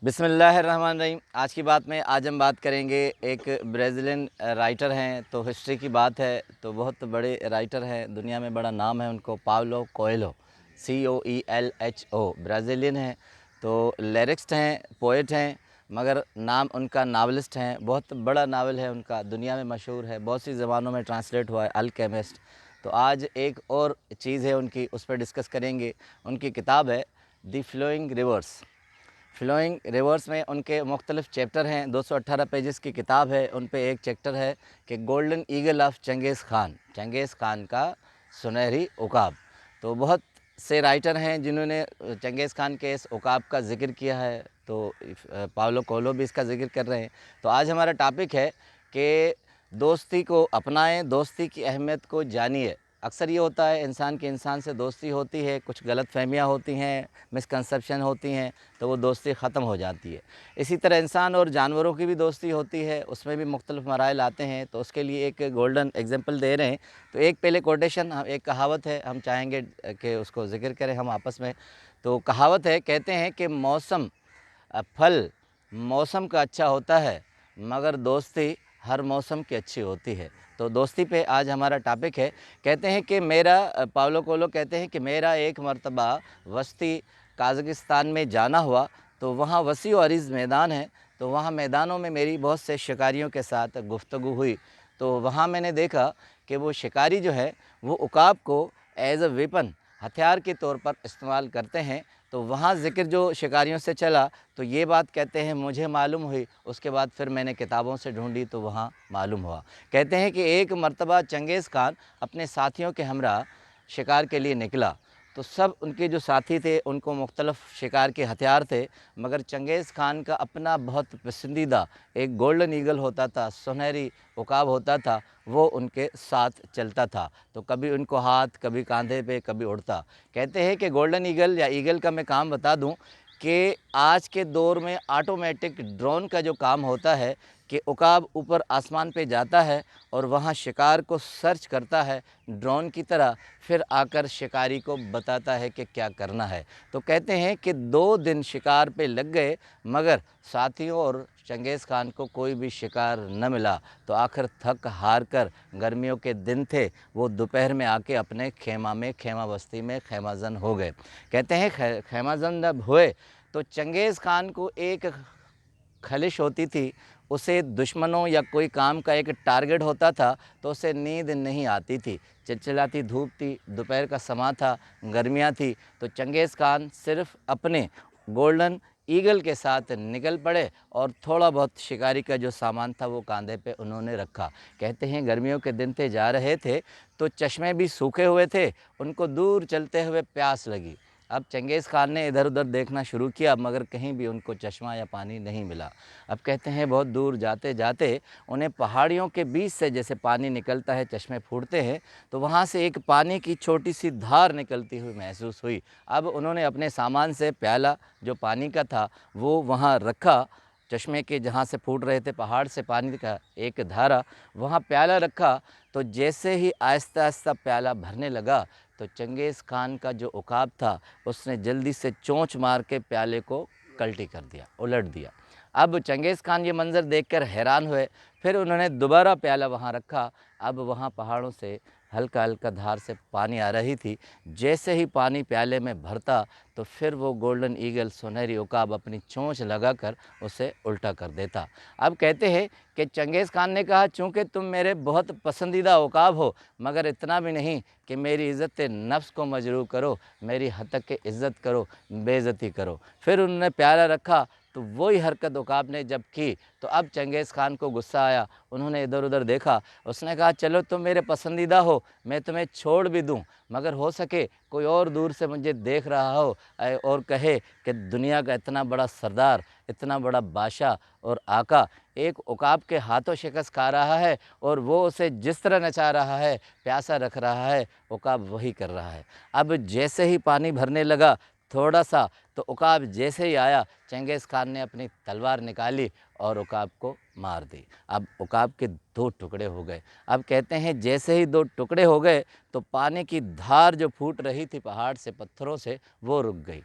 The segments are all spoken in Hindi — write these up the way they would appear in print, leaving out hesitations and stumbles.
बिस्मिल्लाहिर्रहमानिर्रहीम। आज की बात में आज हम बात करेंगे, एक ब्राज़ीलियन राइटर हैं। तो हिस्ट्री की बात है तो बहुत बड़े राइटर हैं, दुनिया में बड़ा नाम है उनको, पाउलो कोएल्हो, COELHO। ब्राज़ीलियन हैं, तो लिरिक्स्ट हैं, पोएट हैं, मगर नाम उनका नावलिस्ट हैं। बहुत बड़ा नावल है उनका, दुनिया में मशहूर है, बहुत सी ज़बानों में ट्रांसलेट हुआ है, अल्केमिस्ट। तो आज एक और चीज़ है उनकी, उस पर डिस्कस करेंगे। उनकी किताब है the flowing rivers. Flowing rivers में उनके मुख्तलिफ़ चैप्टर हैं। 218 पेजेस की किताब है। उन पे एक चैप्टर है कि golden eagle of Changez Khan, Changez Khan का सुनहरी उकाब। तो बहुत से राइटर हैं जिन्होंने चंगेज़ ख़ान के इस उकाब का ज़िक्र किया है। तो पाउलो कोएल्हो भी इसका ज़िक्र कर रहे हैं। तो आज हमारा टॉपिक है कि दोस्ती को अपनाएं, दोस्ती की अहमियत को जानिए। अक्सर ये होता है, इंसान की इंसान से दोस्ती होती है, कुछ गलत फहमियाँ होती हैं, मिसकंसेप्शन होती हैं, तो वो दोस्ती ख़त्म हो जाती है। इसी तरह इंसान और जानवरों की भी दोस्ती होती है, उसमें भी मुख्तलिफ़ मराइल आते हैं। तो उसके लिए एक गोल्डन एग्जांपल दे रहे हैं। तो एक पहले कोटेशन, एक कहावत है, हम चाहेंगे कि उसको ज़िक्र करें हम आपस में। तो कहावत है, कहते हैं कि मौसम फल मौसम का अच्छा होता है, मगर दोस्ती हर मौसम की अच्छी होती है। तो दोस्ती पे आज हमारा टॉपिक है। कहते हैं कि पाउलो कोएल्हो कहते हैं कि मेरा एक मर्तबा वस्ती काज़ाकिस्तान में जाना हुआ। तो वहाँ वसी और अरीज़ मैदान है। तो वहाँ मैदानों में मेरी बहुत से शिकारियों के साथ गुफ्तगू हुई। तो वहाँ मैंने देखा कि वो शिकारी जो है वो उकाब को एज़ अ वेपन, हथियार के तौर पर इस्तेमाल करते हैं। तो वहाँ ज़िक्र जो शिकारियों से चला, तो ये बात कहते हैं मुझे मालूम हुई। उसके बाद फिर मैंने किताबों से ढूंढी तो वहाँ मालूम हुआ। कहते हैं कि एक मर्तबा चंगेज़ ख़ान अपने साथियों के हमरा शिकार के लिए निकला। तो सब उनके जो साथी थे उनको मुख्तलिफ़ शिकार के हथियार थे, मगर चंगेज़ ख़ान का अपना बहुत पसंदीदा एक गोल्डन ईगल होता था, सुनहरी उकाब होता था, वो उनके साथ चलता था। तो कभी उनको हाथ, कभी कंधे पे, कभी उड़ता। कहते हैं कि गोल्डन ईगल या ईगल का मैं काम बता दूं कि आज के दौर में ऑटोमेटिक ड्रोन का जो काम होता है कि उकाब ऊपर आसमान पे जाता है और वहाँ शिकार को सर्च करता है ड्रोन की तरह, फिर आकर शिकारी को बताता है कि क्या करना है। तो कहते हैं कि 2 दिन शिकार पे लग गए, मगर साथियों और चंगेज़ ख़ान को कोई भी शिकार न मिला। तो आखिर थक हार कर, गर्मियों के दिन थे, वो दोपहर में आके अपने खेमा बस्ती में खेमाजन हो गए। कहते हैं खेमाजन जब हुए तो चंगेज़ ख़ान को एक खलिश होती थी, उसे दुश्मनों या कोई काम का एक टारगेट होता था तो उसे नींद नहीं आती थी। चिलचिलाती धूप थी, दोपहर का समा था, गर्मियाँ थी। तो चंगेज़ ख़ान सिर्फ अपने गोल्डन ईगल के साथ निकल पड़े और थोड़ा बहुत शिकारी का जो सामान था वो कंधे पे उन्होंने रखा। कहते हैं गर्मियों के दिन थे, जा रहे थे, तो चश्मे भी सूखे हुए थे, उनको दूर चलते हुए प्यास लगी। अब चंगेज़ ख़ान ने इधर-उधर देखना शुरू किया, मगर कहीं भी उनको चश्मा या पानी नहीं मिला। अब कहते हैं बहुत दूर जाते-जाते उन्हें पहाड़ियों के बीच से जैसे पानी निकलता है, चश्मे फूटते हैं, तो वहाँ से एक पानी की छोटी-सी धार निकलती हुई महसूस हुई। अब उन्होंने अपने सामान से प्याला जो पानी का था, वो वहाँ रखा, चश्मे के जहाँ से फूट रहे थे पहाड़ से पानी का एक धारा, वहाँ प्याला रखा। तो जैसे ही आहिस्ता-आहिस्ता प्याला भरने लगा, तो चंगेज़ ख़ान का जो उकाब था, उसने जल्दी से चोंच मार के प्याले को कल्टी कर दिया, उलट दिया। अब चंगेज़ ख़ान ये मंज़र देखकर हैरान हुए, फिर उन्होंने दोबारा प्याला वहाँ रखा। अब वहाँ पहाड़ों से हल्का-हल्का धार से पानी आ रही थी। जैसे ही पानी प्याले में भरता, तो फिर वो गोल्डन ईगल, सुनहरी उकाब अपनी चोंच लगाकर उसे उल्टा कर देता। अब कहते हैं कि चंगेज़ ख़ान ने कहा, चूँकि तुम मेरे बहुत पसंदीदा उकाब हो, मगर इतना भी नहीं कि मेरी इज़्ज़त नफ्स को मजरूह करो, मेरी हतक के इज़्ज़त करो, बेइज़्ज़ती करो। फिर उन्होंने प्याला रखा, तो वही हरकत उकाब ने जब की, तो अब चंगेज़ ख़ान को गुस्सा आया। उन्होंने इधर-उधर देखा, उसने कहा, चलो तुम मेरे पसंदीदा हो, मैं तुम्हें छोड़ भी दूँ, मगर हो सके कोई और दूर से मुझे देख रहा हो और कहे कि दुनिया का इतना बड़ा सरदार, इतना बड़ा बादशाह और आका एक उकाब के हाथों शिकस्त खा रहा है, और वो उसे जिस तरह नचा रहा है, प्यासा रख रहा है, उकाब वही कर रहा है। अब जैसे ही पानी भरने लगा थोड़ा-सा, तो उकाब जैसे ही आया, चंगेज़ ख़ान ने अपनी तलवार निकाली और उकाब को मार दी। अब उकाब के 2 टुकड़े हो गए। अब कहते हैं जैसे ही 2 टुकड़े हो गए, तो पानी की धार जो फूट रही थी पहाड़ से, पत्थरों से, वो रुक गई।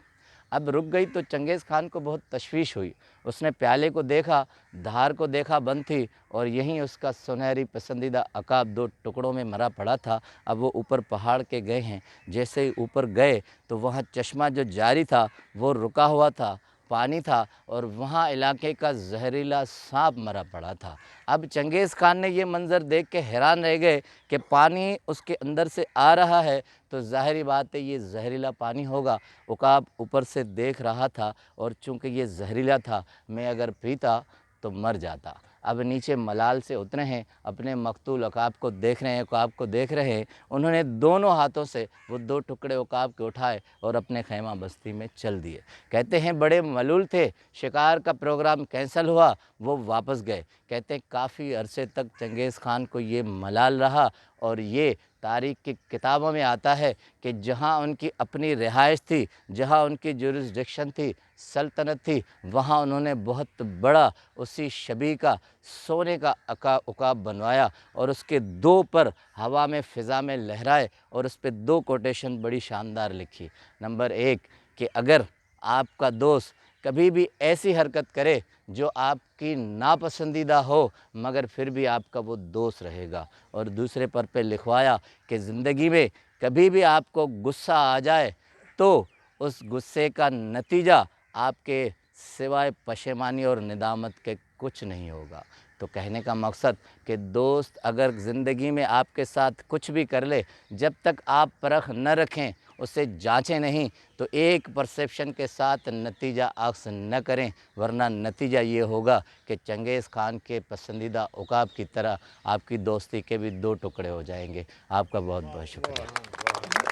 अब रुक गई तो चंगेज़ खान को बहुत तशवीश हुई। उसने प्याले को देखा, धार को देखा बंद थी और यहीं उसका सुनहरी पसंदीदा अकाब 2 टुकड़ों में मरा पड़ा था। अब वो ऊपर पहाड़ के गए हैं। जैसे ही ऊपर गए तो वहाँ चश्मा जो जारी था वो रुका हुआ था, पानी था और वहाँ इलाके का जहरीला सांप मरा पड़ा था। अब चंगेज़ खान ने ये मंज़र देख के हैरान रह गए कि पानी उसके अंदर से आ रहा है तो ज़ाहिरी बात है ये जहरीला पानी होगा। उकाब ऊपर से देख रहा था और चूँकि ये जहरीला था, मैं अगर पीता तो मर जाता। अब नीचे मलाल से उतरे हैं, अपने मकतूल उकाब को देख रहे हैं, उकाब को देख रहे हैं। उन्होंने दोनों हाथों से वो 2 टुकड़े उकाब के उठाए और अपने खैमा बस्ती में चल दिए। कहते हैं बड़े मलूल थे, शिकार का प्रोग्राम कैंसल हुआ, वो वापस गए। कहते हैं काफ़ी अरसे तक चंगेज़ खान को ये मलाल रहा और ये तारीख़ की किताबों में आता है कि जहाँ उनकी अपनी रिहाइश थी, जहाँ उनकी जुरिस्डिक्शन थी, सल्तनत थी, वहाँ उन्होंने बहुत बड़ा उसी शबीह का सोने का उकाब बनवाया और उसके 2 पर हवा में फ़िज़ा में लहराए और उस पे 2 कोटेशन बड़ी शानदार लिखी। नंबर 1 कि अगर आपका दोस्त कभी भी ऐसी हरकत करे जो आपकी नापसंदीदा हो मगर फिर भी आपका वो दोस्त रहेगा। और दूसरे पर पे लिखवाया कि ज़िंदगी में कभी भी आपको गुस्सा आ जाए तो उस गुस्से का नतीजा आपके सिवाय पशेमानी और निदामत के कुछ नहीं होगा। तो कहने का मकसद कि दोस्त अगर ज़िंदगी में आपके साथ कुछ भी कर ले, जब तक आप परख न रखें, उसे जांचें नहीं, तो एक परसेप्शन के साथ नतीजा अक्स न करें, वरना नतीजा ये होगा कि चंगेज़ खान के पसंदीदा उकाब की तरह आपकी दोस्ती के भी 2 टुकड़े हो जाएंगे। आपका बहुत बहुत शुक्रिया।